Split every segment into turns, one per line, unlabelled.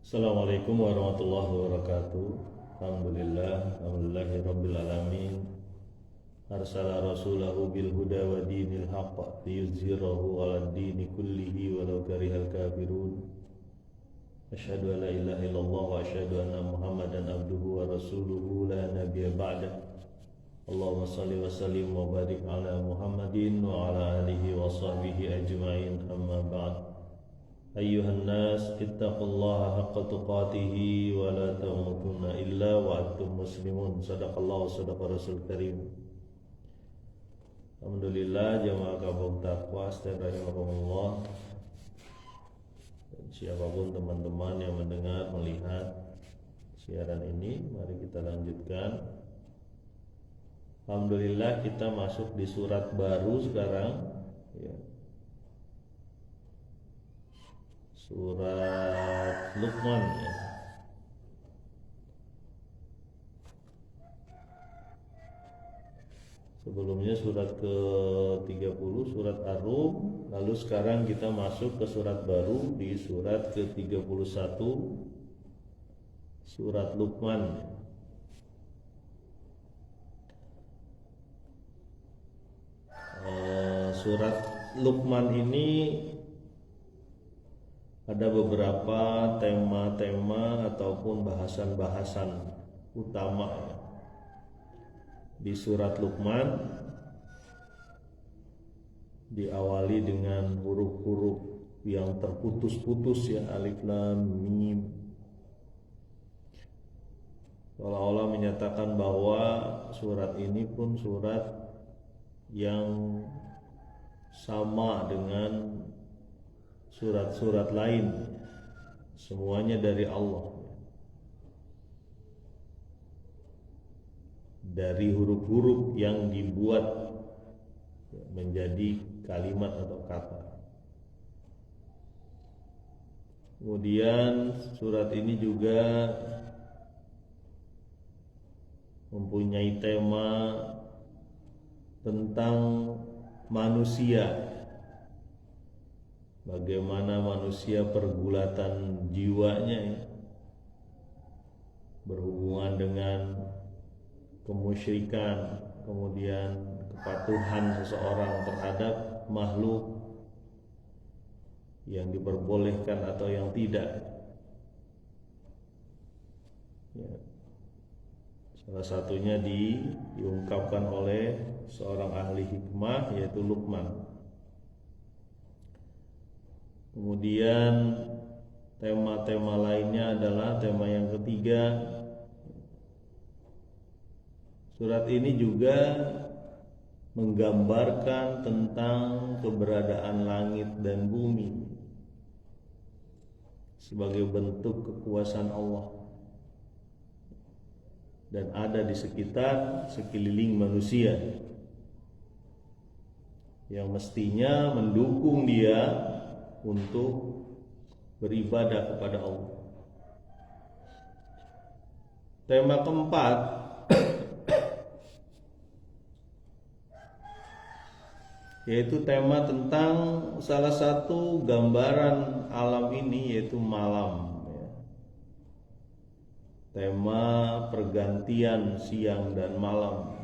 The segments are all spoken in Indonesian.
Assalamualaikum warahmatullahi wabarakatuh. Alhamdulillahirabbil alamin. Arsala rasulahu bil huda wa dinil haqq liyuzhirahu 'alad dini kullihi walau karihal kafirun. Asyhadu an la ilaha illallah wa asyhadu anna Muhammadan abduhu wa rasuluhu la nabiyya ba'dah. Allahumma shalli wa sallim wa barik ala Muhammadin wa ala alihi wa sahbihi ajma'in, amma ba'd. Ayyuhan nas ittaqullaha haqqa tuqatih wa la tamutunna illa wa antum muslimun. Sadaqallahu wa sadaqa rasul karim. Alhamdulillah, jamaah kampung takwa astagfirullah. Dan siapapun teman-teman yang mendengar, melihat siaran ini, mari kita lanjutkan. Alhamdulillah, kita masuk di surat baru sekarang, ya. Surat Luqman, ya. Sebelumnya surat ke-30 surat Ar-Rum, lalu sekarang kita masuk ke surat baru di surat ke-31 surat Luqman. Surat Luqman ini ada beberapa tema-tema ataupun bahasan-bahasan utama, ya. Di surat Luqman diawali dengan huruf-huruf yang terputus-putus, ya, alif lam mim. Seolah-olah menyatakan bahwa surat ini pun surat yang sama dengan surat-surat lain, semuanya dari Allah, dari huruf-huruf yang dibuat menjadi kalimat atau kata. Kemudian surat ini juga mempunyai tema tentang manusia. Bagaimana manusia pergulatan jiwanya, ya, berhubungan dengan kemusyrikan, kemudian kepatuhan seseorang terhadap makhluk yang diperbolehkan atau yang tidak, ya. Salah satunya diungkapkan oleh seorang ahli hikmah, yaitu Luqman. Kemudian tema-tema lainnya adalah tema yang ketiga. Surat ini juga menggambarkan tentang keberadaan langit dan bumi sebagai bentuk kekuasaan Allah dan ada di sekitar sekeliling manusia yang mestinya mendukung dia untuk beribadah kepada Allah. Tema keempat yaitu tema tentang salah satu gambaran alam ini, yaitu malam, ya. Tema pergantian siang dan malam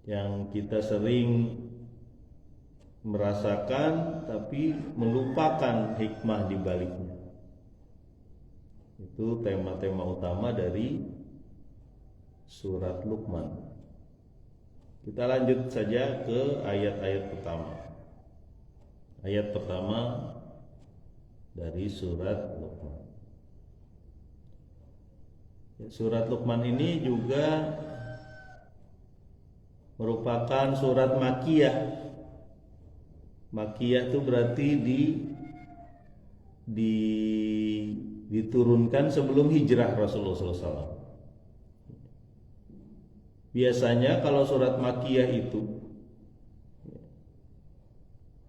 yang kita sering merasakan tapi melupakan hikmah di baliknya. Itu tema-tema utama dari surat Luqman. Kita lanjut saja ke ayat-ayat pertama. Ayat pertama dari surat Luqman. Surat Luqman ini juga merupakan surat Makkiyah. Makkiyah itu berarti diturunkan sebelum hijrah Rasulullah SAW. Biasanya kalau surat Makkiyah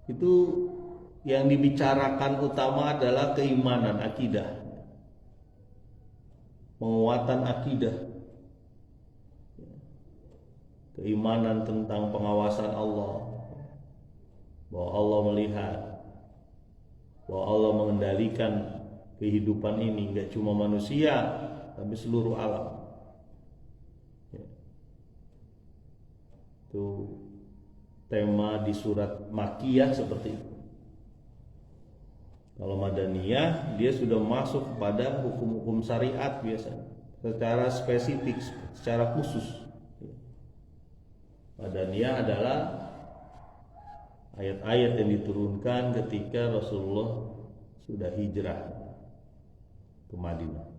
itu yang dibicarakan utama adalah keimanan, akidah, penguatan akidah, keimanan tentang pengawasan Allah, bahwa Allah melihat, bahwa Allah mengendalikan kehidupan ini, nggak cuma manusia, tapi seluruh alam. Ya. Itu tema di surat Makkiyah seperti itu. Kalau Madaniyah, dia sudah masuk kepada hukum-hukum syariat biasanya, secara spesifik, secara khusus. Madaniyah adalah ayat-ayat yang diturunkan ketika Rasulullah sudah hijrah ke Madinah.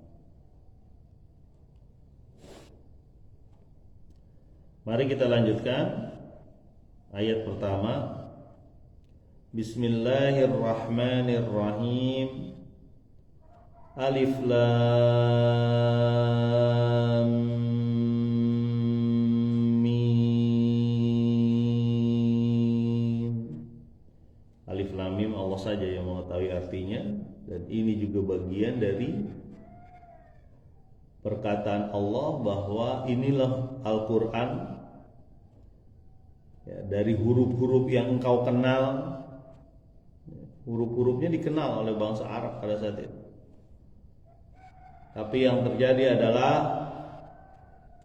Mari kita lanjutkan ayat pertama. Bismillahirrahmanirrahim. Alif Lam Mim. Alif Lam Mim Allah saja yang mengetahui artinya, dan ini juga bagian dari perkataan Allah bahwa inilah Al-Quran, ya, dari huruf-huruf yang engkau kenal. Huruf-hurufnya dikenal oleh bangsa Arab pada saat itu. Tapi yang terjadi adalah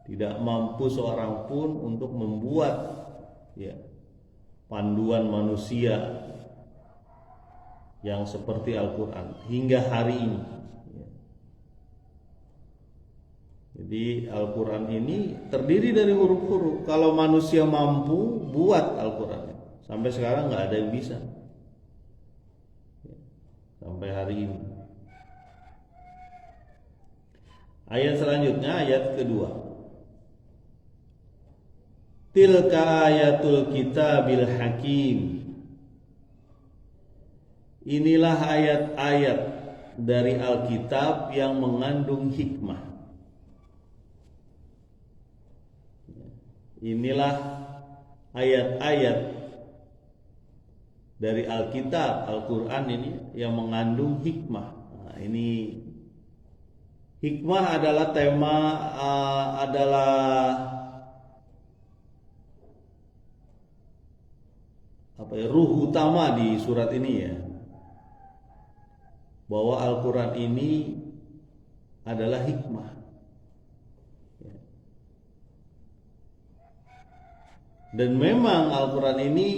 tidak mampu seorang pun untuk membuat, ya, panduan manusia yang seperti Al-Quran hingga hari ini. Jadi Al-Quran ini terdiri dari huruf-huruf. Kalau manusia mampu buat Al-Quran, sampai sekarang nggak ada yang bisa. Sampai hari ini. Ayat selanjutnya, ayat kedua. Tilka ayatul kitabil hakim. Inilah ayat-ayat dari Alkitab yang mengandung hikmah. Inilah ayat-ayat dari Alkitab, Al-Quran ini yang mengandung hikmah. Nah, ini hikmah adalah tema, adalah ruh utama di surat ini, ya. Bahwa Al-Quran ini adalah hikmah. Dan memang Al-Quran ini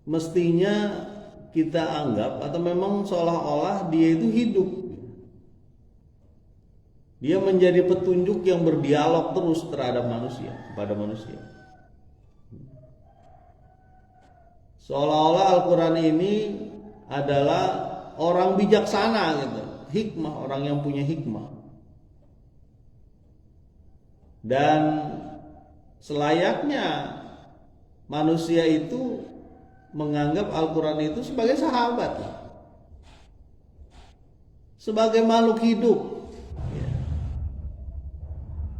mestinya kita anggap, atau memang seolah-olah dia itu hidup. Dia menjadi petunjuk yang berdialog terus terhadap manusia, kepada manusia. Seolah-olah Al-Quran ini adalah orang bijaksana gitu, hikmah, orang yang punya hikmah. Dan selayaknya manusia itu menganggap Al-Quran itu sebagai sahabat, sebagai makhluk hidup, ya.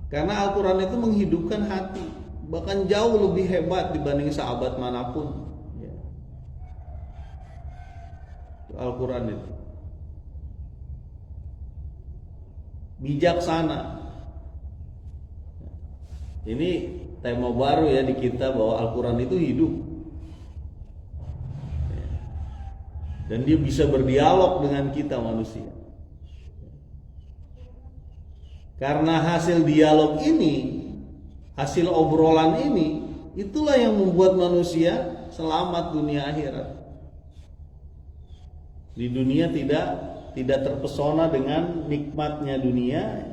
Karena Al-Quran itu menghidupkan hati, bahkan jauh lebih hebat dibanding sahabat manapun, ya. Al-Quran itu bijaksana. Ini tema baru, ya, di kita, bahwa Al-Quran itu hidup. Dan dia bisa berdialog dengan kita manusia. Karena hasil dialog ini, hasil obrolan ini, itulah yang membuat manusia selamat dunia akhirat. Di dunia tidak terpesona dengan nikmatnya dunia,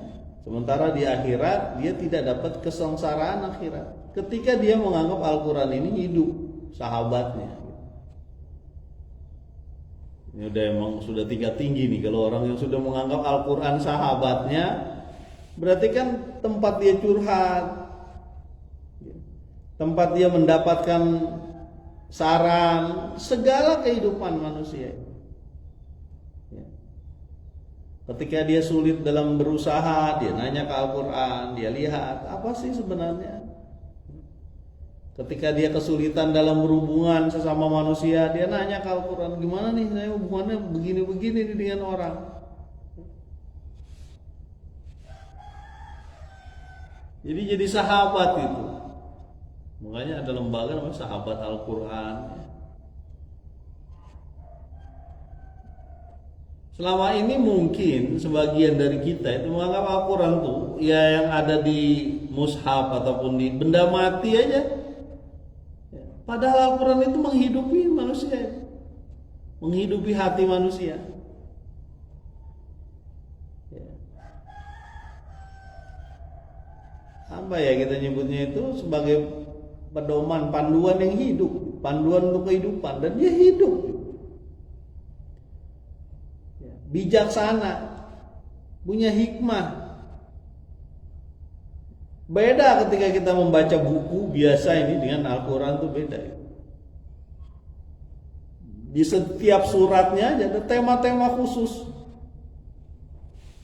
sementara di akhirat dia tidak dapat kesengsaraan akhirat. Ketika dia menganggap Al-Quran ini hidup, sahabatnya. Ini sudah tingkat tinggi nih. Kalau orang yang sudah menganggap Al-Quran sahabatnya, berarti kan tempat dia curhat, tempat dia mendapatkan saran segala kehidupan manusia. Ketika dia sulit dalam berusaha, dia nanya ke Al-Quran, dia lihat apa sih sebenarnya. Ketika dia kesulitan dalam berhubungan sesama manusia, dia nanya ke Al-Quran, gimana nih saya hubungannya begini-begini dengan orang. Jadi sahabat itu. Makanya ada lembaga namanya Sahabat Al-Quran. Selama ini mungkin sebagian dari kita itu menganggap Al-Quran tuh ya yang ada di mushaf ataupun di benda mati aja. Padahal Al-Quran itu menghidupi manusia, menghidupi hati manusia. Apa ya kita nyebutnya itu sebagai pedoman, panduan yang hidup, panduan untuk kehidupan, dan dia hidup. Bijaksana, punya hikmah. Beda ketika kita membaca buku biasa ini dengan Al-Quran itu beda. Di setiap suratnya ada tema-tema khusus.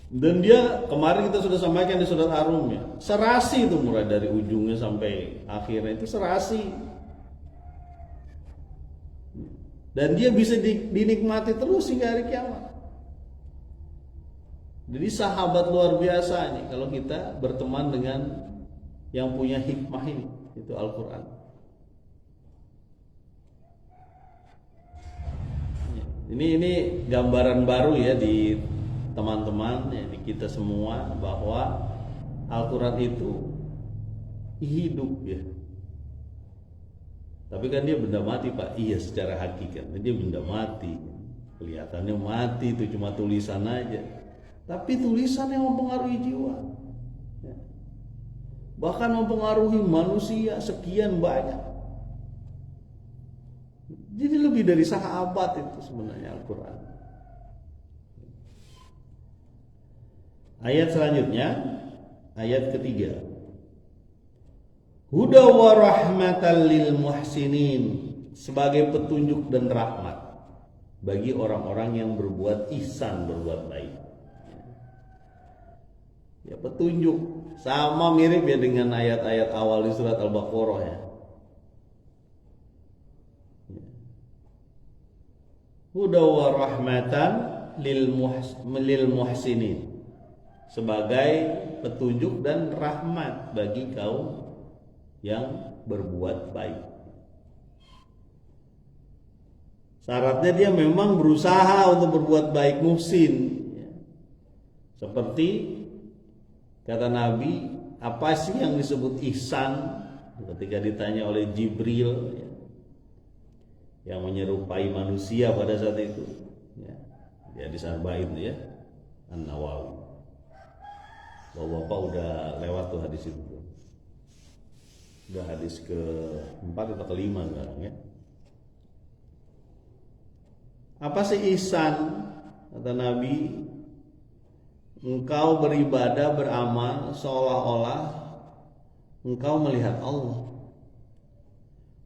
Dan dia kemarin kita sudah sampaikan di surat Ar-Rum ya, serasi itu mulai dari ujungnya sampai akhirnya itu serasi. Dan dia bisa dinikmati terus hingga hari kiamat. Jadi sahabat luar biasa nih kalau kita berteman dengan yang punya hikmah ini, itu Al-Quran. Ini gambaran baru ya di teman-teman, ya, di kita semua, bahwa Al-Quran itu hidup ya. Tapi kan dia benda mati Pak. Iya, secara hakikat dia benda mati. Kelihatannya mati, itu cuma tulisan aja. Tapi tulisan yang mempengaruhi jiwa, bahkan mempengaruhi manusia sekian banyak. Jadi lebih dari sahabat itu sebenarnya Al-Quran. Ayat selanjutnya, ayat ketiga. Huda wa rahmatan lil muhsinin, sebagai petunjuk dan rahmat bagi orang-orang yang berbuat ihsan, berbuat baik. Ya, petunjuk sama mirip ya dengan ayat-ayat awal di surat Al-Baqarah ya. Huda wa rahmatan lil muhsinin, sebagai petunjuk dan rahmat bagi kaum yang berbuat baik. Syaratnya dia memang berusaha untuk berbuat baik, muhsin ya. Seperti kata Nabi, apa sih yang disebut ihsan? Ketika ditanya oleh Jibril ya, yang menyerupai manusia pada saat itu ya, di hadis Arba'in ya, An-Nawawi. Bapak udah lewat tuh hadis itu. Udah hadis ke-4 atau ke-5 sekarang ya. Apa sih ihsan? Kata Nabi, engkau beribadah, beramal seolah-olah engkau melihat Allah.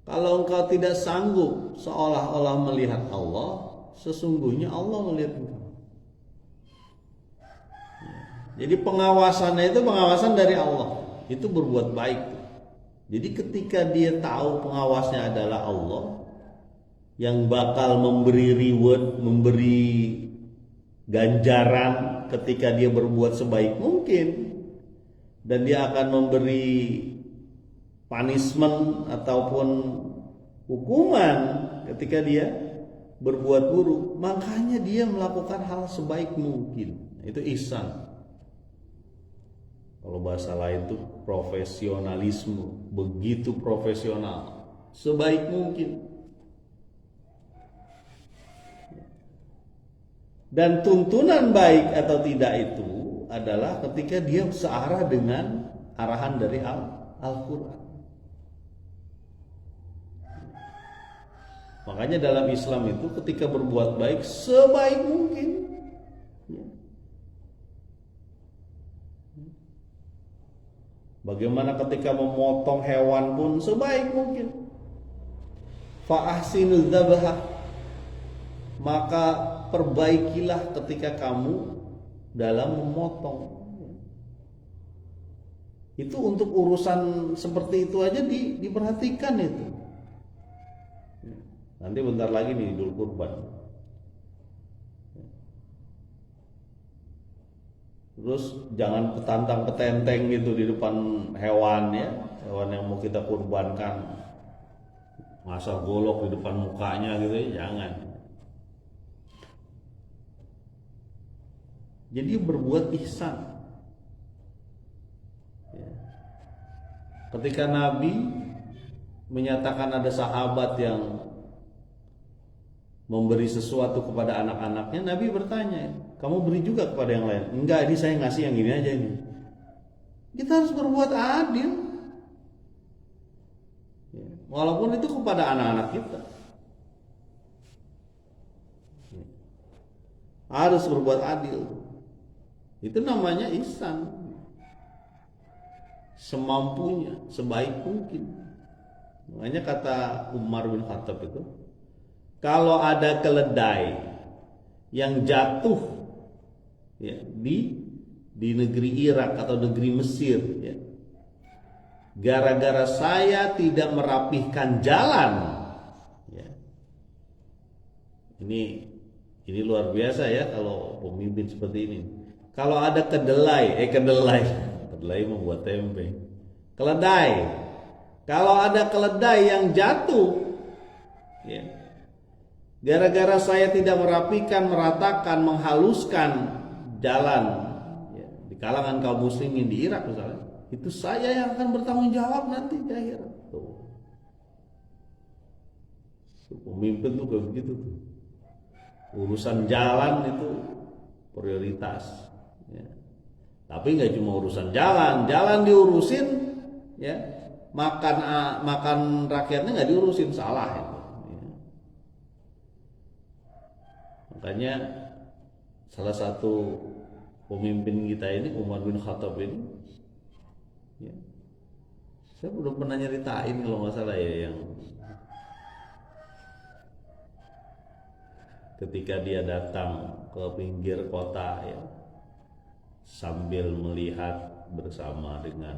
Kalau engkau tidak sanggup seolah-olah melihat Allah, sesungguhnya Allah melihat engkau. Jadi pengawasannya itu pengawasan dari Allah. Itu berbuat baik. Jadi ketika dia tahu pengawasnya adalah Allah, yang bakal memberi reward, memberi ganjaran ketika dia berbuat sebaik mungkin, dan dia akan memberi punishment ataupun hukuman ketika dia berbuat buruk, makanya dia melakukan hal sebaik mungkin. Itu ihsan. Kalau bahasa lain itu profesionalisme, begitu profesional, sebaik mungkin. Dan tuntunan baik atau tidak itu adalah ketika dia searah dengan arahan dari Al-Quran. Makanya dalam Islam itu ketika berbuat baik sebaik mungkin. Bagaimana ketika memotong hewan pun sebaik mungkin. Fa'ahsinul dzabha, maka perbaikilah ketika kamu dalam memotong. Itu untuk urusan seperti itu aja diperhatikan itu. Nanti bentar lagi nih Idul Kurban. Terus jangan petantang petenteng gitu di depan hewan ya, hewan yang mau kita kurbankan. Masa golok di depan mukanya gitu ya, jangan. Jadi berbuat ihsan. Ya. Ketika Nabi menyatakan ada sahabat yang memberi sesuatu kepada anak-anaknya, Nabi bertanya, kamu beri juga kepada yang lain? Enggak, ini saya ngasih yang ini aja ini. Kita harus berbuat adil. Ya. Walaupun itu kepada anak-anak kita. Ya. Harus berbuat adil. Itu namanya ihsan. Semampunya, sebaik mungkin. Makanya kata Umar bin Khattab itu, kalau ada keledai yang jatuh ya, di negeri Irak atau negeri Mesir, ya, gara-gara saya tidak merapihkan jalan, ya. Ini luar biasa ya kalau pemimpin seperti ini. Kalau ada kedelai membuat tempe. Keledai. Kalau ada keledai yang jatuh, ya, gara-gara saya tidak merapikan, meratakan, menghaluskan jalan, ya, di kalangan kaum muslimin di Irak misalnya, itu saya yang akan bertanggung jawab nanti di akhirat. Tuh. Pemimpin tuh kayak begitu tuh. Urusan jalan itu prioritas. Ya. Tapi nggak cuma urusan jalan diurusin, ya, makan rakyatnya nggak diurusin, salah itu. Ya. Makanya salah satu pemimpin kita ini Umar bin Khattab ini, ya, saya belum pernah nyeritain kalau nggak salah ya, yang ketika dia datang ke pinggir kota, ya, sambil melihat bersama dengan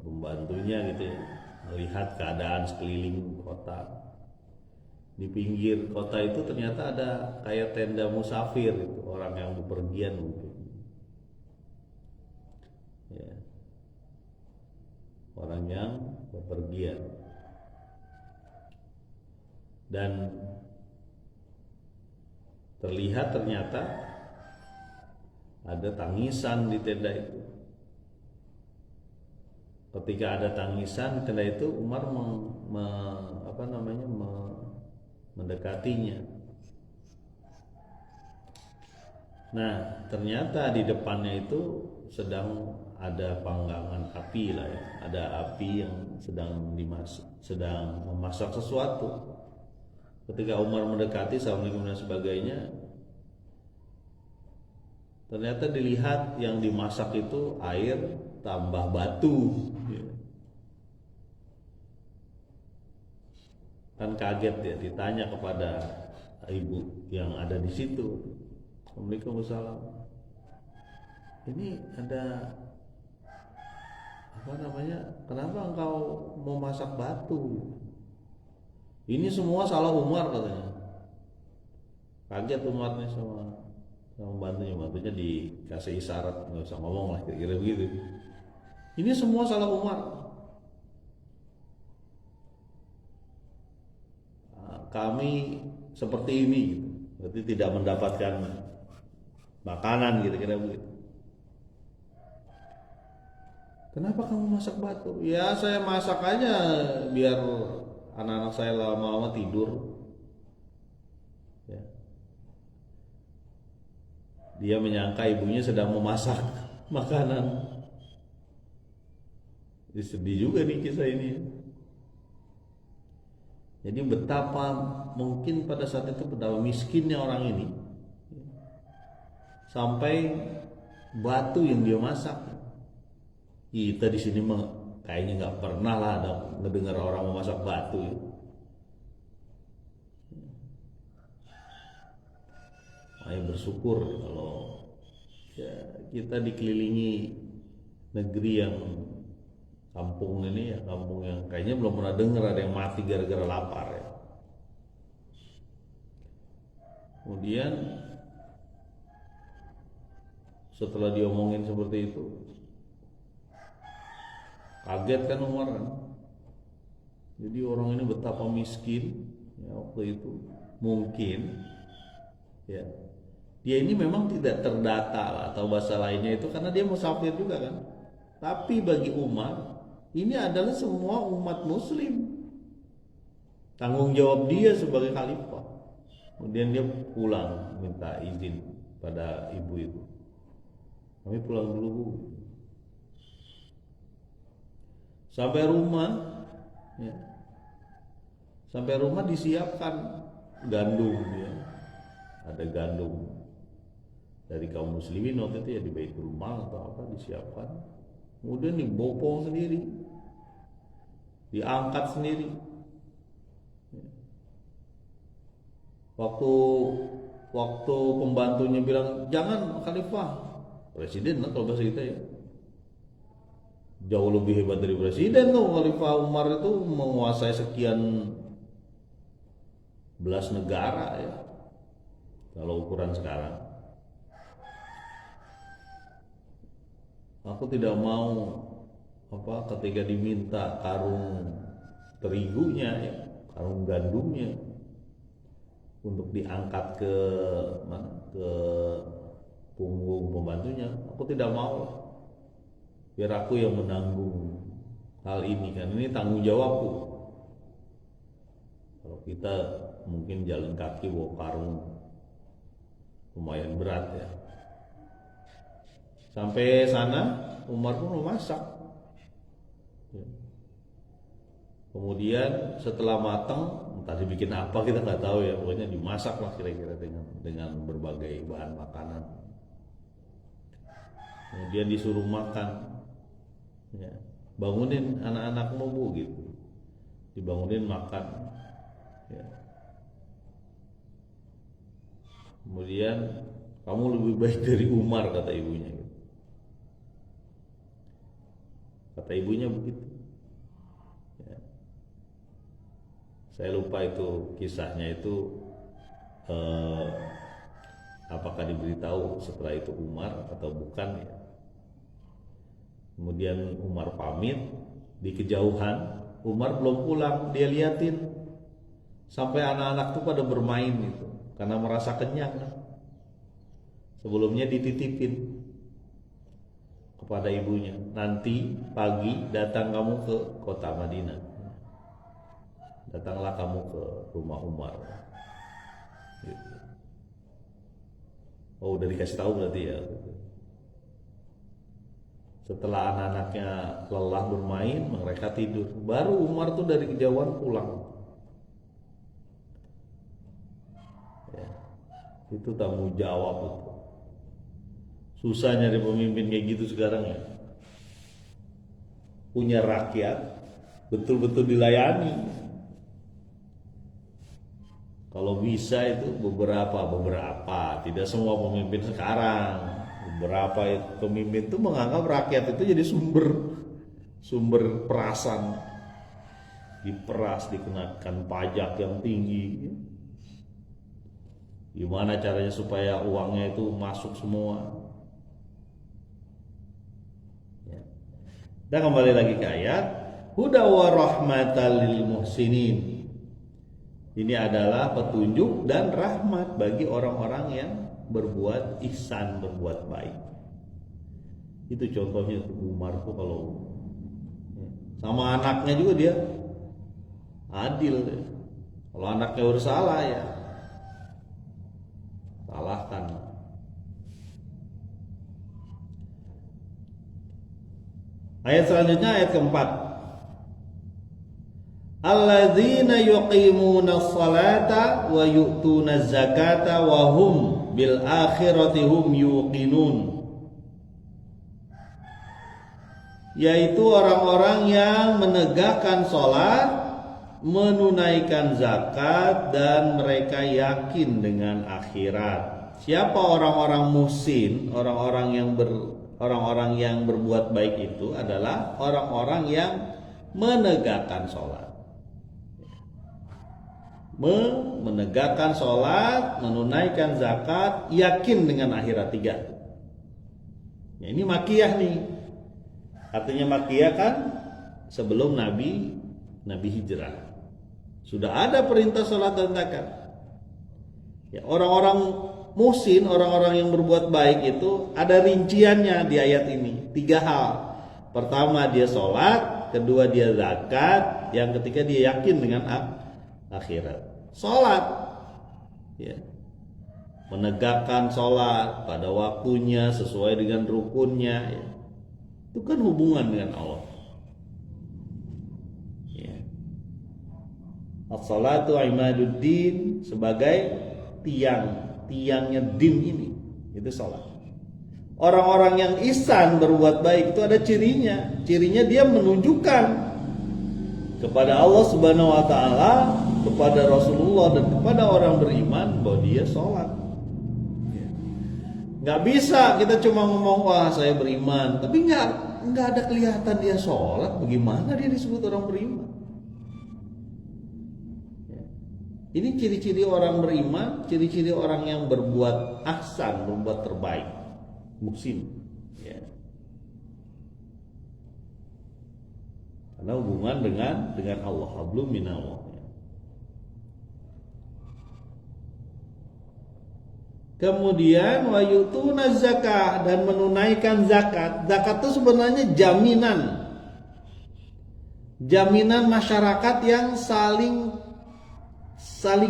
pembantunya gitu ya, melihat keadaan sekeliling kota. Di pinggir kota itu ternyata ada kayak tenda musafir, itu orang yang bepergian mungkin, ya, orang yang bepergian. Dan terlihat ternyata ada tangisan di tenda itu. Ketika ada tangisan tenda itu, Umar mendekatinya. Nah, ternyata di depannya itu sedang ada panggangan api lah ya. Ada api yang sedang memasak sesuatu. Ketika Umar mendekati, assalamualaikum dan sebagainya, ternyata dilihat yang dimasak itu air tambah batu. Kan kaget ya, ditanya kepada ibu yang ada di situ, Waalaikumsalam, ini ada kenapa engkau mau masak batu? Ini semua salah Umar katanya. Kaget Umarnya sama bantunya dikasih isyarat, nggak usah ngomong lah, kira-kira begitu. Ini semua salah Umar. Kami seperti ini, gitu. Berarti tidak mendapatkan makanan, kira-kira begitu. Kenapa kamu masak batu? Ya saya masak aja biar anak-anak saya lama-lama tidur. Ya. Dia menyangka ibunya sedang memasak makanan. Jadi sedih juga nih kisah ini. Jadi betapa mungkin pada saat itu betapa miskinnya orang ini, sampai batu yang dia masak. Kita di sini kayaknya nggak pernah lah ada ngedengar orang memasak batu. Ya. Makanya bersyukur kalau ya, kita dikelilingi negeri yang kampung ini ya, kampung yang kayaknya belum pernah dengar ada yang mati gara-gara lapar ya. Kemudian setelah diomongin seperti itu, kaget kan Umar kan. Jadi orang ini betapa miskin ya waktu itu. Mungkin Ya. Dia ini memang tidak terdata lah, atau bahasa lainnya itu karena dia musafir juga kan. Tapi bagi Umar, ini adalah semua umat muslim. Tanggung jawab dia sebagai khalifah. Kemudian dia pulang minta izin pada ibu itu. Kami pulang dulu, Bu. Sampai rumah, ya. Sampai rumah disiapkan gandum, ya. Ada gandum dari kaum muslimin waktu itu ya, di Baitul Mal atau apa disiapkan. Kemudian dibopong sendiri, diangkat sendiri. Waktu pembantunya bilang jangan khalifah, presiden lah kalau bahasa kita ya, jauh lebih hebat dari presiden tuh. Khalifah Umar itu menguasai sekian belas negara ya, kalau ukuran sekarang. Aku tidak mau ketika diminta karung terigunya ya, karung gandumnya untuk diangkat ke punggung pembantunya, aku tidak mau. Biar aku yang menanggung hal ini kan, ini tanggung jawabku. Kalau kita mungkin jalan kaki bawa karung lumayan berat ya. Sampai sana Umar pun memasak. Kemudian setelah matang, entah dibikin apa kita nggak tahu ya, pokoknya dimasak lah kira-kira dengan berbagai bahan makanan. Kemudian disuruh makan, ya, bangunin anak-anakmu Bu gitu, dibangunin makan. Ya. Kemudian kamu lebih baik dari Umar kata ibunya. Gitu. Kata ibunya begitu. Ya. Saya lupa itu kisahnya itu apakah diberitahu setelah itu Umar atau bukan ya. Kemudian Umar pamit, di kejauhan Umar belum pulang, dia liatin sampai anak-anak tuh pada bermain gitu karena merasa kenyang kan. Sebelumnya dititipin kepada ibunya, nanti pagi datang kamu ke kota Madinah, datanglah kamu ke rumah Umar gitu. Oh udah dikasih tahu berarti ya. Setelah anak-anaknya lelah bermain, mereka tidur, baru Umar tuh dari kejauhan pulang. Ya, itu tanggung jawab itu. Susah nyari pemimpin kayak gitu sekarang ya. Punya rakyat, betul-betul dilayani. Kalau bisa itu beberapa, tidak semua pemimpin sekarang. Beberapa pemimpin itu menganggap rakyat itu jadi sumber perasan, diperas, dikenakan pajak yang tinggi. Gimana caranya supaya uangnya itu masuk semua? Ya. Dan kembali lagi ke ayat, huda wa rahmatal lil muhsinin. Ini adalah petunjuk dan rahmat bagi orang-orang yang berbuat ihsan, berbuat baik. Itu contohnya Umar tuh kalau sama anaknya juga dia adil. Kalau anaknya udah salah ya salahkan. Ayat selanjutnya ayat keempat. Alladzina yuqimuna sholata wa yu'tuna zakata wa hum bil akhirati hum yuqinun. Yaitu orang-orang yang menegakkan sholat, menunaikan zakat, dan mereka yakin dengan akhirat. Siapa orang-orang muhsin, orang-orang yang berbuat baik itu adalah orang-orang yang menegakkan sholat. Menegakkan sholat, menunaikan zakat, yakin dengan akhirat, 3. Ya, ini makiyah nih. Artinya makiyah kan sebelum Nabi hijrah. Sudah ada perintah sholat dan zakat. Ya, orang-orang muhsin, orang-orang yang berbuat baik itu ada rinciannya di ayat ini. 3 hal. Pertama dia sholat, kedua dia zakat, yang ketiga dia yakin dengan akhirat. Sholat, ya, menegakkan sholat pada waktunya sesuai dengan rukunnya, ya. Itu kan hubungan dengan Allah. Ya. As-salatu imaduddin, sebagai tiangnya din ini, itu sholat. Orang-orang yang ihsan berbuat baik itu ada cirinya. Cirinya dia menunjukkan kepada Allah Subhanahu wa taala, kepada Rasulullah dan kepada orang beriman bahwa dia sholat. Nggak bisa kita cuma ngomong wah saya beriman, tapi nggak ada kelihatan dia sholat. Bagaimana dia disebut orang beriman? Ini ciri-ciri orang beriman, ciri-ciri orang yang berbuat ahsan, berbuat terbaik, muhsin. Ya. Karena hubungan dengan Allah, hablum minallah. Kemudian wa yutuna zakah, dan menunaikan zakat. Zakat itu sebenarnya jaminan masyarakat yang saling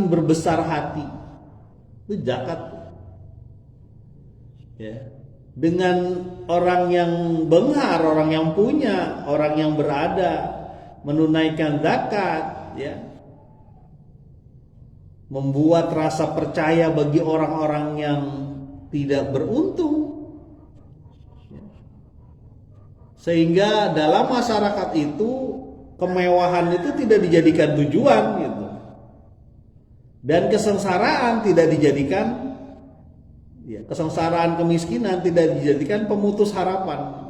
berbesar hati. Itu zakat. Ya. Dengan orang yang benghar, orang yang punya, orang yang berada menunaikan zakat, ya, membuat rasa percaya bagi orang-orang yang tidak beruntung, sehingga dalam masyarakat itu kemewahan itu tidak dijadikan tujuan gitu, dan kesengsaraan tidak dijadikan, ya, kesengsaraan kemiskinan tidak dijadikan pemutus harapan.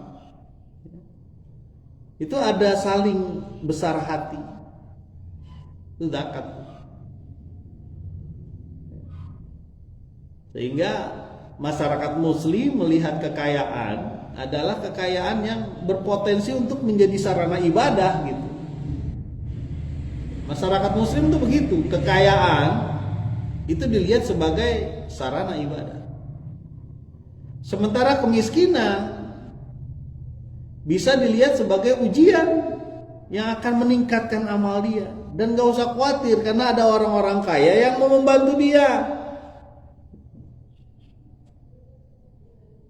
Itu ada saling besar hati, itu zakat. Sehingga masyarakat muslim melihat kekayaan adalah kekayaan yang berpotensi untuk menjadi sarana ibadah gitu. Masyarakat muslim itu begitu, kekayaan itu dilihat sebagai sarana ibadah. Sementara kemiskinan bisa dilihat sebagai ujian yang akan meningkatkan amal dia. Dan gak usah khawatir karena ada orang-orang kaya yang mau membantu dia.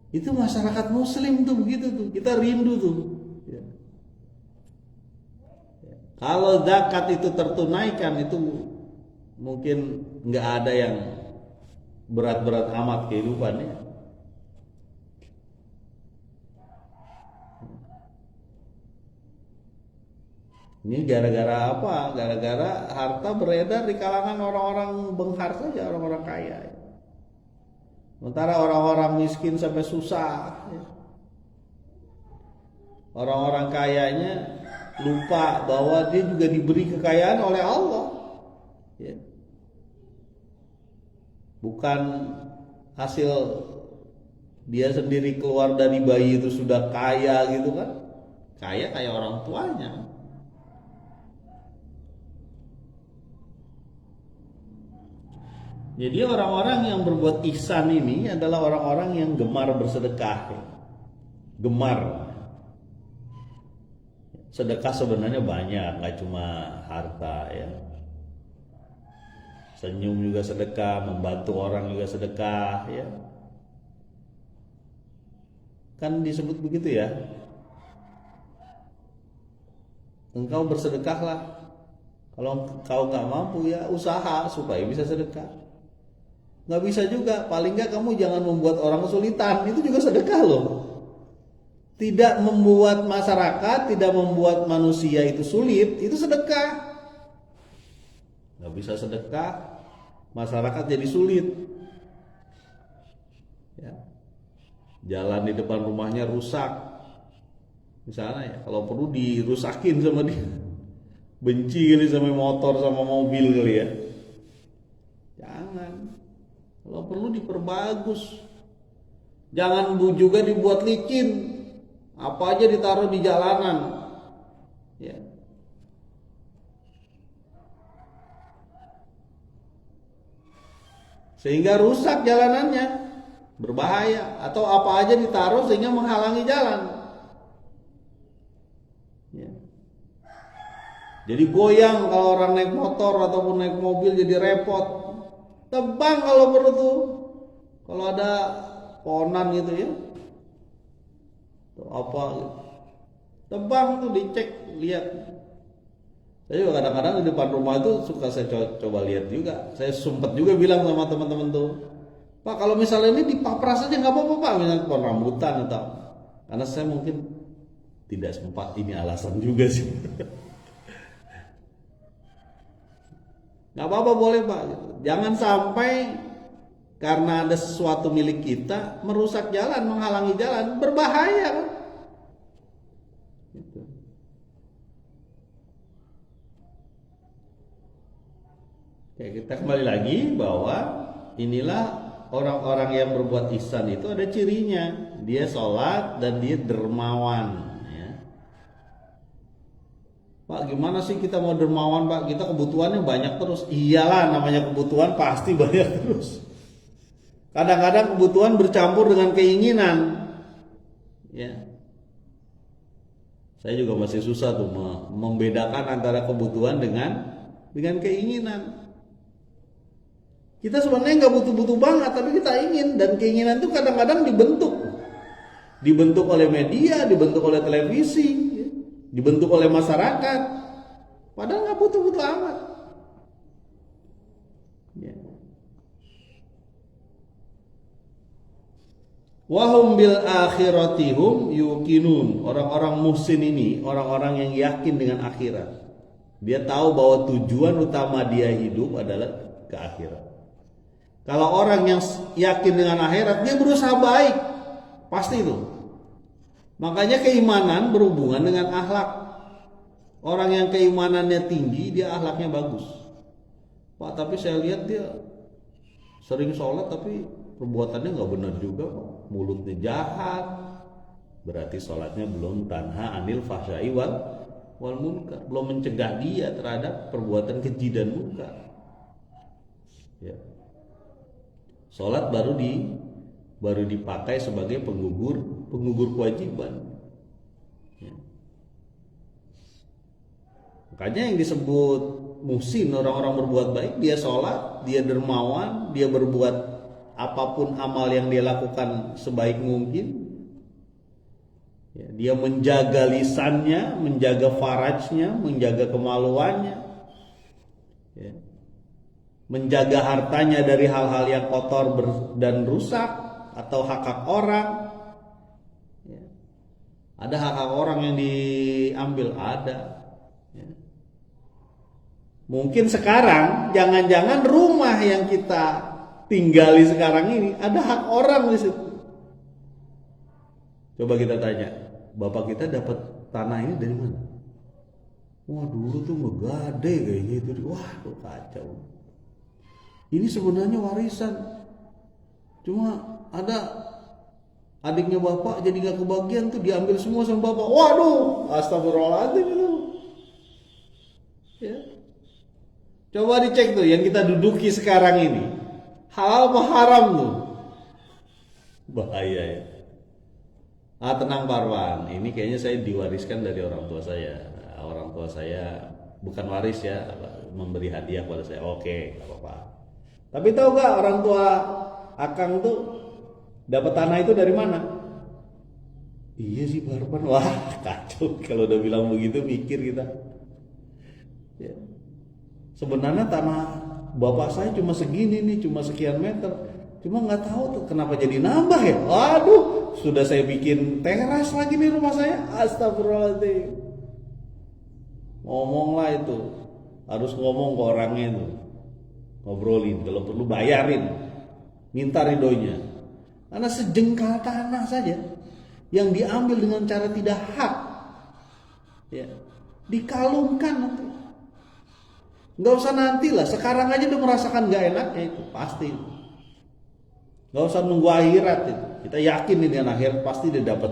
Itu masyarakat muslim tuh begitu tuh, kita rindu tuh. Ya. Kalau zakat itu tertunaikan itu mungkin nggak ada yang berat-berat amat kehidupannya. Ini gara-gara apa? Gara-gara harta beredar di kalangan orang-orang benghar saja, orang-orang kaya. Sementara orang-orang miskin sampai susah, ya. Orang-orang kayanya lupa bahwa dia juga diberi kekayaan oleh Allah, ya. Bukan hasil dia sendiri keluar dari bayi itu sudah kaya gitu kan. Kaya kayak orang tuanya. Jadi orang-orang yang berbuat ihsan ini adalah orang-orang yang gemar bersedekah, ya. Gemar. Sedekah sebenarnya banyak, nggak cuma harta, ya. Senyum juga sedekah, membantu orang juga sedekah, ya. Kan disebut begitu ya. Engkau bersedekahlah. Kalau engkau nggak mampu ya usaha supaya bisa sedekah. Nggak bisa juga, paling nggak kamu jangan membuat orang kesulitan, itu juga sedekah loh. Tidak membuat masyarakat, tidak membuat manusia itu sulit, itu sedekah. Nggak bisa sedekah, masyarakat jadi sulit. Ya. Jalan di depan rumahnya rusak, misalnya ya, kalau perlu dirusakin sama dia. Benci kali sama motor sama mobil kali ya. Jangan. Kalau perlu diperbagus. Jangan juga dibuat licin. Apa aja ditaruh di jalanan. Ya. sehingga rusak jalanannya, berbahaya, atau apa aja ditaruh sehingga menghalangi jalan. Ya. Jadi goyang kalau orang naik motor ataupun naik mobil, jadi repot. Tebang kalau perlu tuh, kalau ada pohonan gitu ya, atau apa gitu. Tebang tuh, dicek, lihat. Saya juga kadang-kadang di depan rumah itu suka saya coba lihat juga. Saya sempat juga bilang sama teman-teman tuh, Pak, kalau misalnya ini dipapras aja nggak apa-apa Pak, misalnya pohon rambutan atau, karena saya mungkin tidak sempat, ini alasan juga sih. Nggak apa-apa, boleh Pak. Jangan sampai karena ada sesuatu milik kita merusak jalan, menghalangi jalan, berbahaya kan? Gitu. Oke, kita kembali lagi bahwa inilah orang-orang yang berbuat ihsan itu ada cirinya. Dia sholat dan dia dermawan. Ya. Pak, gimana sih kita mau dermawan Pak? Kita kebutuhannya banyak terus. Iyalah, namanya kebutuhan pasti banyak terus. Kadang-kadang kebutuhan bercampur dengan keinginan. Ya. Saya juga masih susah tuh membedakan antara kebutuhan dengan keinginan. Kita sebenarnya nggak butuh-butuh banget, tapi kita ingin, dan keinginan itu kadang-kadang dibentuk oleh media, dibentuk oleh televisi, dibentuk oleh masyarakat. Padahal nggak butuh-butuh amat. Ya. Wahum bil akhiratihum yuqinun. Orang-orang muhsin ini, orang-orang yang yakin dengan akhirat. Dia tahu bahwa tujuan utama dia hidup adalah ke akhirat. Kalau orang yang yakin dengan akhirat, dia berusaha baik. Pasti itu. Makanya keimanan berhubungan dengan akhlak. Orang yang keimanannya tinggi, dia akhlaknya bagus. Pak, tapi saya lihat dia sering sholat tapi perbuatannya nggak benar juga Pak. Mulutnya jahat. Berarti sholatnya belum tanha anil fahsyai wal munkar. Belum mencegah dia terhadap perbuatan keji dan munkar. Ya. Sholat baru dipakai sebagai penggugur kewajiban. Ya. Makanya yang disebut muhsin, orang-orang berbuat baik, dia sholat, dia dermawan, dia berbuat apapun amal yang dia lakukan sebaik mungkin. Ya, dia menjaga lisannya, menjaga farajnya, menjaga kemaluannya. Ya. Menjaga hartanya dari hal-hal yang kotor dan rusak atau hak-hak orang. Ya. Ada hak-hak orang yang diambil, ada. Ya. Mungkin sekarang jangan-jangan rumah yang kita tinggali sekarang ini ada hak orang di situ. Coba kita tanya, bapak kita dapat tanah ini dari mana? Wah, dulu tuh ngegade kayaknya itu. Wah, tuh kacau. Ini sebenarnya warisan. Cuma ada adiknya bapak jadi gak kebagian tuh, diambil semua sama bapak. Waduh, astagfirullahaladzim itu. Ya. Coba dicek tuh yang kita duduki sekarang ini. Halal apa haram tuh? Bahaya ya. Tenang Parwan, ini kayaknya saya diwariskan dari orang tua saya. Orang tua saya bukan waris ya, memberi hadiah kepada saya. Oke, gak apa-apa. Tapi tahu gak orang tua Akang tuh dapat tanah itu dari mana? Iya sih Parwan. Wah, kacau kalau udah bilang begitu, mikir kita. Ya. Sebenarnya tanah bapak saya cuma segini nih, cuma sekian meter. Cuma nggak tahu tuh kenapa jadi nambah ya. Waduh, sudah saya bikin teras lagi nih rumah saya. Astagfirullahaladzim. Ngomonglah itu, harus ngomong ke orangnya itu, ngobrolin, kalau perlu bayarin, minta ridhonya. Karena sejengkal tanah saja yang diambil dengan cara tidak hak, ya, dikalungkan nanti. Nggak usah nantilah, sekarang aja udah merasakan nggak enaknya itu pasti. Nggak usah nunggu akhirat itu. Kita yakin ini dengan akhirat pasti dia dapat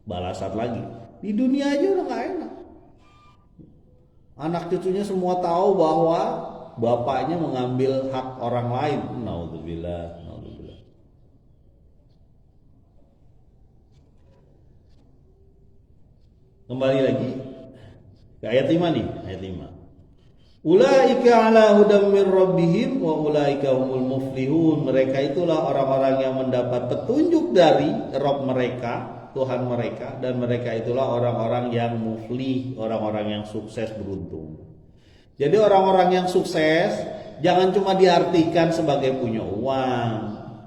balasan lagi. Di dunia aja udah nggak enak. Anak cucunya semua tahu bahwa bapaknya mengambil hak orang lain. Naudzubillah, naudzubillah. Kembali lagi ke ayat 5 nih, ayat 5. Ulaika ala hudam min rabbihim wa ulaika humul muflihun. Mereka itulah orang-orang yang mendapat petunjuk dari Rabb mereka, Tuhan mereka, dan mereka itulah orang-orang yang muflih, orang-orang yang sukses, beruntung. Jadi orang-orang yang sukses jangan cuma diartikan sebagai punya uang,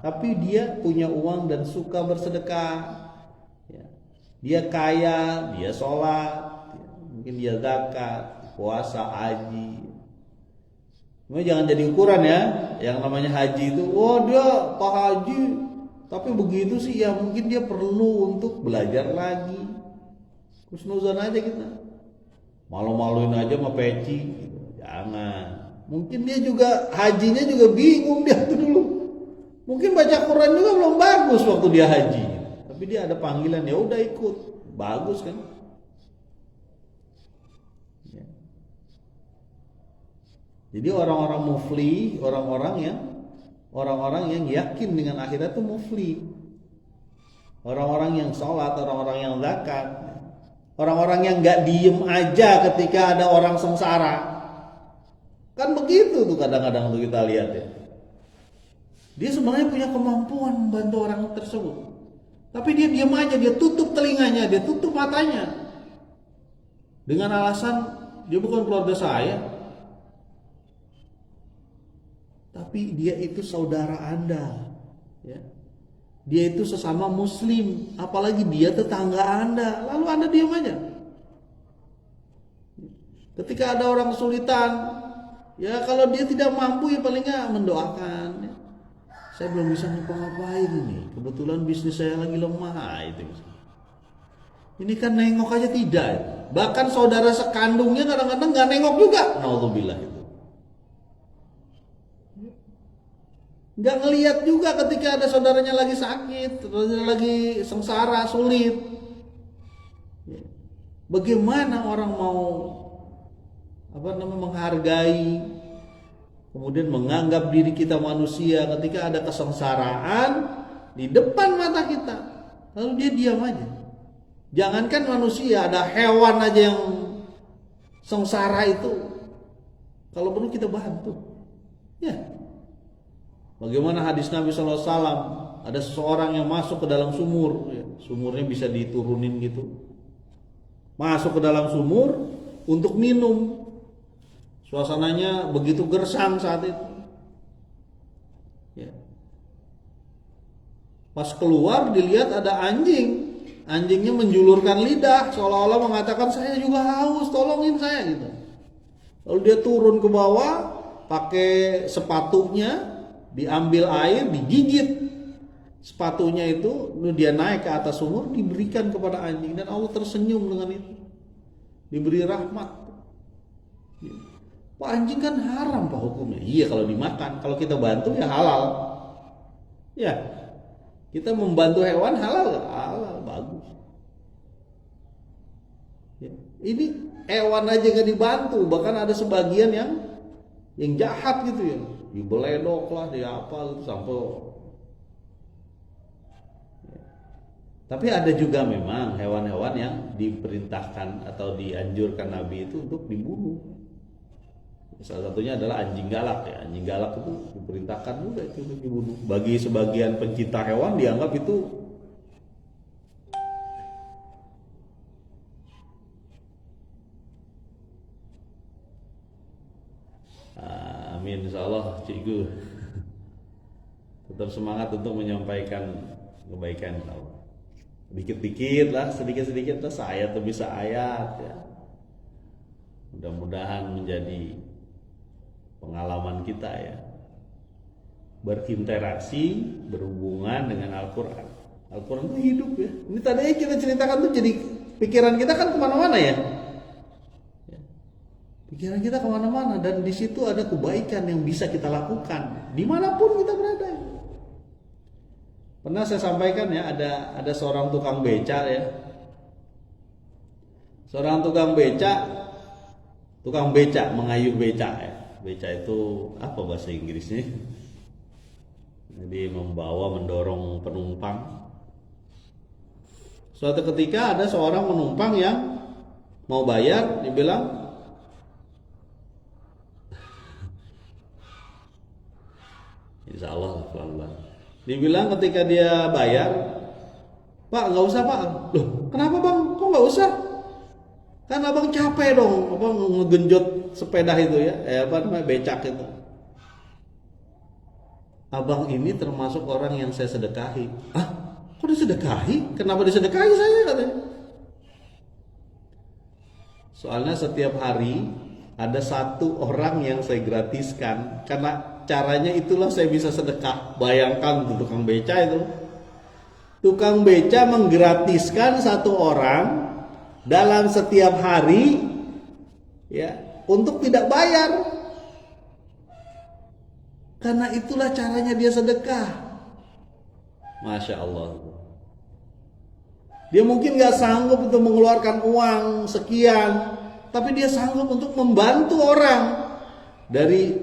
tapi dia punya uang dan suka bersedekah. Dia kaya, dia sholat, mungkin dia zakat, puasa, haji. Cuma jangan jadi ukuran ya. Yang namanya haji itu, dia Pak Haji, tapi begitu sih ya, mungkin dia perlu untuk belajar lagi. Husnuzon aja kita. Malu-maluin aja sama peci gitu. Jangan. Mungkin dia juga hajinya juga bingung dia tuh dulu. Mungkin baca Quran juga belum bagus waktu dia haji. Tapi dia ada panggilan, ya udah ikut. Bagus kan? Jadi orang-orang mufli, orang-orang yang yakin dengan akhirat itu mufli. Orang-orang yang sholat, orang-orang yang zakat, orang-orang yang nggak diem aja ketika ada orang sengsara. Kan begitu tuh kadang-kadang tuh kita lihat ya. Dia sebenarnya punya kemampuan membantu orang tersebut, tapi dia diam aja, dia tutup telinganya, dia tutup matanya dengan alasan dia bukan keluarga saya. Tapi dia itu saudara Anda, ya. Dia itu sesama muslim, apalagi dia tetangga Anda, lalu Anda diam aja. Ketika ada orang kesulitan, ya kalau dia tidak mampu ya paling nggak mendoakan. Ya. Saya belum bisa ngapa-ngapain ini, kebetulan bisnis saya lagi lemah itu. Ini kan nengok aja tidak, bahkan saudara sekandungnya kadang-kadang nggak nengok juga. Naudzubillah itu. Nggak ngelihat juga ketika ada saudaranya lagi sakit, lagi sengsara, sulit. Bagaimana orang mau menghargai, kemudian menganggap diri kita manusia ketika ada kesengsaraan di depan mata kita, lalu dia diam aja. Jangankan manusia, ada hewan aja yang sengsara itu, kalau perlu kita bantu. Ya. Bagaimana hadis Nabi SAW, ada seseorang yang masuk ke dalam sumur, ya, sumurnya bisa diturunin gitu, masuk ke dalam sumur untuk minum. Suasananya begitu gersang saat itu. Ya. Pas keluar dilihat ada anjing, anjingnya menjulurkan lidah seolah-olah mengatakan saya juga haus, tolongin saya gitu. Lalu dia turun ke bawah pakai sepatunya, diambil air, digigit sepatunya itu, lalu dia naik ke atas sumur, diberikan kepada anjing, dan Allah tersenyum dengan itu, diberi rahmat. Pak, anjing kan haram Pak hukumnya. Iya kalau dimakan, kalau kita bantu ya halal. Ya, kita membantu hewan halal, halal, bagus. Ya. Ini hewan aja gak dibantu, bahkan ada sebagian yang jahat gitu ya, dibeledok lah, dia apa gitu sampai. Tapi ada juga memang hewan-hewan yang diperintahkan atau dianjurkan Nabi itu untuk dibunuh. Salah satunya adalah anjing galak ya. Anjing galak itu diperintahkan juga itu untuk dibunuh. Bagi sebagian pencinta hewan dianggap itu amin, insyaallah cikgu tetap semangat untuk menyampaikan kebaikan Allah. Dikit-dikit lah, sedikit-sedikit lah, seayat demi seayat ya. Mudah-mudahan menjadi pengalaman kita ya, berinteraksi, berhubungan dengan Al-Quran. Al-Quran itu hidup ya. Ini tadinya kita ceritakan tuh jadi pikiran kita kan kemana-mana ya. Pikiran kita kemana-mana, dan di situ ada kebaikan yang bisa kita lakukan dimanapun kita berada. Pernah saya sampaikan ya, ada seorang tukang beca ya, seorang tukang beca mengayuh beca ya, Beca itu apa bahasa Inggrisnya? Jadi membawa, mendorong penumpang. Suatu ketika ada seorang penumpang yang mau bayar, dibilang, insya Allah pelan-pelan. Dibilang ketika dia bayar, Pak nggak usah Pak. Loh kenapa Bang? Kok nggak usah? Kan abang capek dong, abang ngegenjot sepeda itu ya, apa namanya becak itu. Abang ini termasuk orang yang saya sedekahi. Ah, kok disedekahi? Kenapa disedekahi saya katanya? Soalnya setiap hari ada satu orang yang saya gratiskan, karena caranya itulah saya bisa sedekah. Bayangkan tuh tukang beca itu. Tukang beca menggratiskan satu orang dalam setiap hari ya untuk tidak bayar, karena itulah caranya dia sedekah. Masya Allah. Dia mungkin gak sanggup untuk mengeluarkan uang sekian, tapi dia sanggup untuk membantu orang dari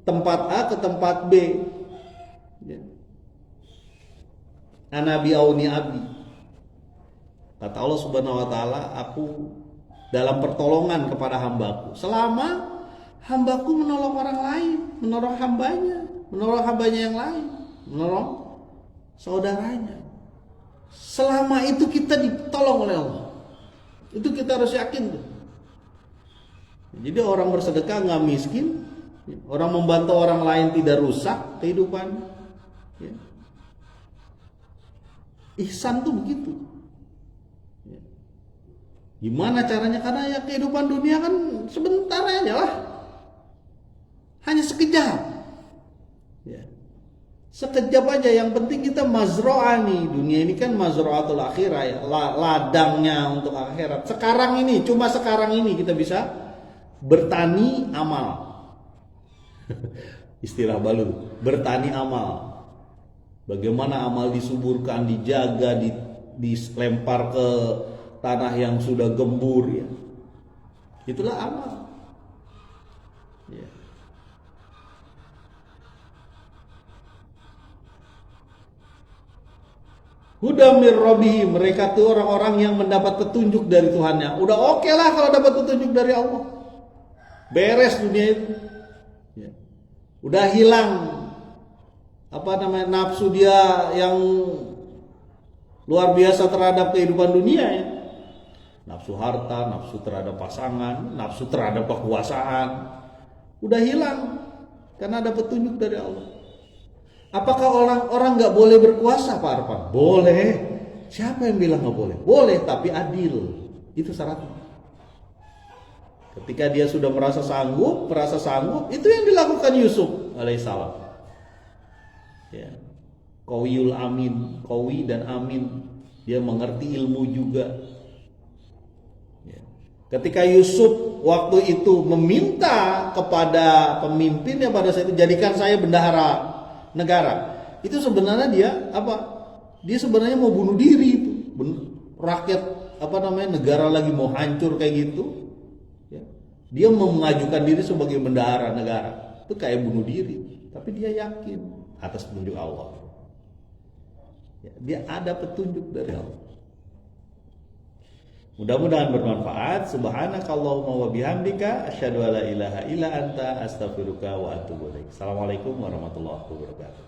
tempat A ke tempat B ya. Anabi auni abdi. Kata Allah Subhanahu wa taala, aku dalam pertolongan kepada hambaku selama hambaku menolong orang lain, menolong hambanya yang lain, menolong saudaranya. Selama itu kita ditolong oleh Allah. Itu kita harus yakin tuh. Jadi orang bersedekah nggak miskin, orang membantu orang lain tidak rusak kehidupan. Ya. Ihsan tuh begitu. Gimana caranya? Karena ya kehidupan dunia kan sebentar aja lah, hanya sekejap ya. Sekejap aja, yang penting kita mazro'ah nih. Dunia ini kan mazro'atul akhirah ya, ladangnya untuk akhirat. Sekarang ini, cuma sekarang ini kita bisa bertani amal. Istilah baru, bertani amal. Bagaimana amal disuburkan, dijaga, dilempar ke tanah yang sudah gembur ya. Itulah amal. Ya. Huda mir rabbihim, mereka tuh orang-orang yang mendapat petunjuk dari Tuhannya. Udah oke lah kalau dapat petunjuk dari Allah. Beres dunia itu. Ya. Udah hilang nafsu dia yang luar biasa terhadap kehidupan dunia ya. Nafsu harta, nafsu terhadap pasangan, nafsu terhadap kekuasaan udah hilang karena ada petunjuk dari Allah. Apakah orang nggak boleh berkuasa, Pak Arfan? Boleh. Siapa yang bilang nggak boleh? Boleh, tapi adil. Itu syaratnya. Ketika dia sudah merasa sanggup, itu yang dilakukan Yusuf alaihissalam. Ya. Qawiyul amin, qawi dan amin. Dia mengerti ilmu juga. Ketika Yusuf waktu itu meminta kepada pemimpinnya pada saat itu, jadikan saya bendahara negara, itu sebenarnya dia apa? Dia sebenarnya mau bunuh diri itu. Rakyat negara lagi mau hancur kayak gitu. Ya. Dia mengajukan diri sebagai bendahara negara. Itu kayak bunuh diri, tapi dia yakin atas petunjuk Allah. Ya, dia ada petunjuk dari Allah. Mudah-mudahan bermanfaat. Subhanakallahumma wa bihamdika asyhadu alla ilaha illa anta astaghfiruka wa atubu ilaik. Assalamualaikum warahmatullahi wabarakatuh.